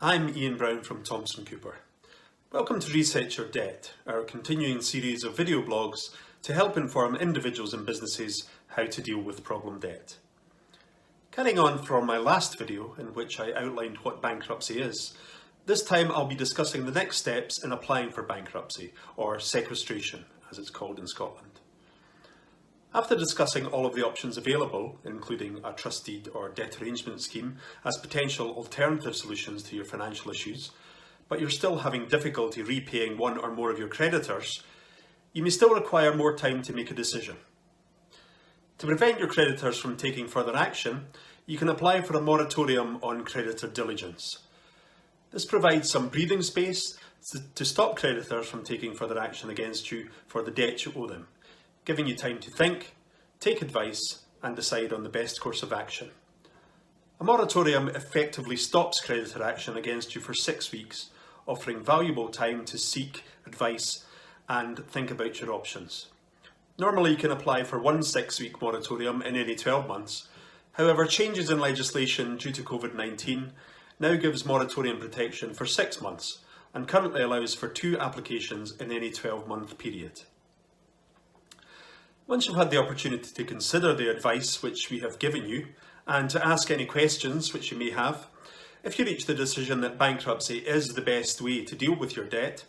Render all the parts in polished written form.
I'm Ian Brown from Thomson Cooper. Welcome to Reset Your Debt, our continuing series of video blogs to help inform individuals and businesses how to deal with problem debt. Carrying on from my last video in which I outlined what bankruptcy is, this time I'll be discussing the next steps in applying for bankruptcy, or sequestration as it's called in Scotland. After discussing all of the options available, including a trust deed or debt arrangement scheme as potential alternative solutions to your financial issues, but you're still having difficulty repaying one or more of your creditors, you may still require more time to make a decision. To prevent your creditors from taking further action, you can apply for a moratorium on creditor diligence. This provides some breathing space to stop creditors from taking further action against you for the debt you owe them, giving you time to think, take advice and decide on the best course of action. A moratorium effectively stops creditor action against you for 6 weeks, offering valuable time to seek advice and think about your options. Normally you can apply for one 6-week moratorium in any 12 months. However, changes in legislation due to COVID-19 now gives moratorium protection for 6 months and currently allows for 2 applications in any 12-month period. Once you've had the opportunity to consider the advice which we have given you and to ask any questions which you may have, if you reach the decision that bankruptcy is the best way to deal with your debt,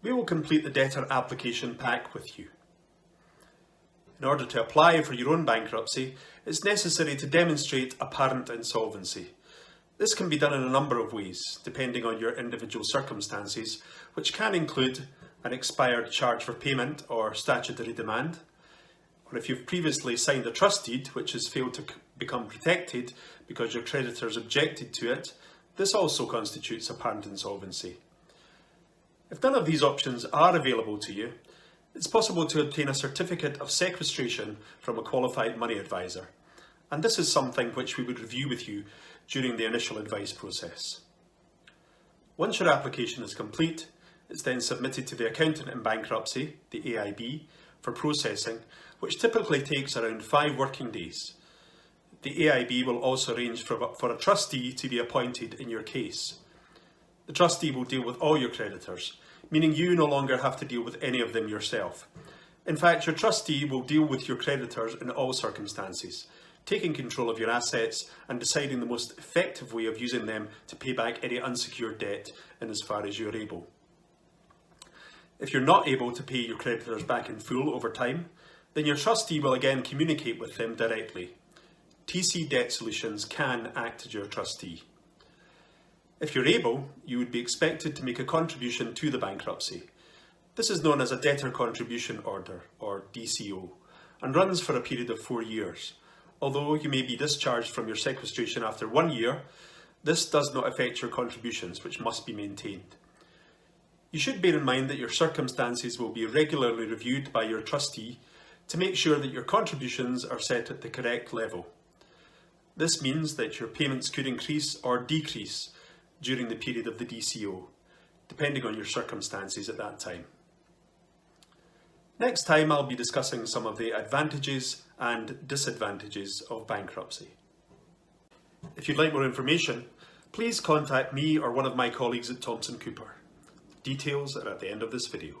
we will complete the debtor application pack with you. In order to apply for your own bankruptcy, it's necessary to demonstrate apparent insolvency. This can be done in a number of ways, depending on your individual circumstances, which can include an expired charge for payment or statutory demand, or if you've previously signed a trust deed which has failed to become protected because your creditors objected to it, this also constitutes apparent insolvency. If none of these options are available to you, it's possible to obtain a certificate of sequestration from a qualified money advisor, and this is something which we would review with you during the initial advice process. Once your application is complete, it's then submitted to the accountant in bankruptcy, the AIB, for processing, which typically takes around 5 working days. The AIB will also arrange for a trustee to be appointed in your case. The trustee will deal with all your creditors, meaning you no longer have to deal with any of them yourself. In fact, your trustee will deal with your creditors in all circumstances, taking control of your assets and deciding the most effective way of using them to pay back any unsecured debt in as far as you're able. If you're not able to pay your creditors back in full over time, then your trustee will again communicate with them directly. TC Debt Solutions can act as your trustee. If you're able, you would be expected to make a contribution to the bankruptcy. This is known as a Debtor Contribution Order, or DCO, and runs for a period of 4 years. Although you may be discharged from your sequestration after 1 year, this does not affect your contributions, which must be maintained. You should bear in mind that your circumstances will be regularly reviewed by your trustee to make sure that your contributions are set at the correct level. This means that your payments could increase or decrease during the period of the DCO, depending on your circumstances at that time. Next time I'll be discussing some of the advantages and disadvantages of bankruptcy. If you'd like more information, please contact me or one of my colleagues at Thomson Cooper. Details are at the end of this video.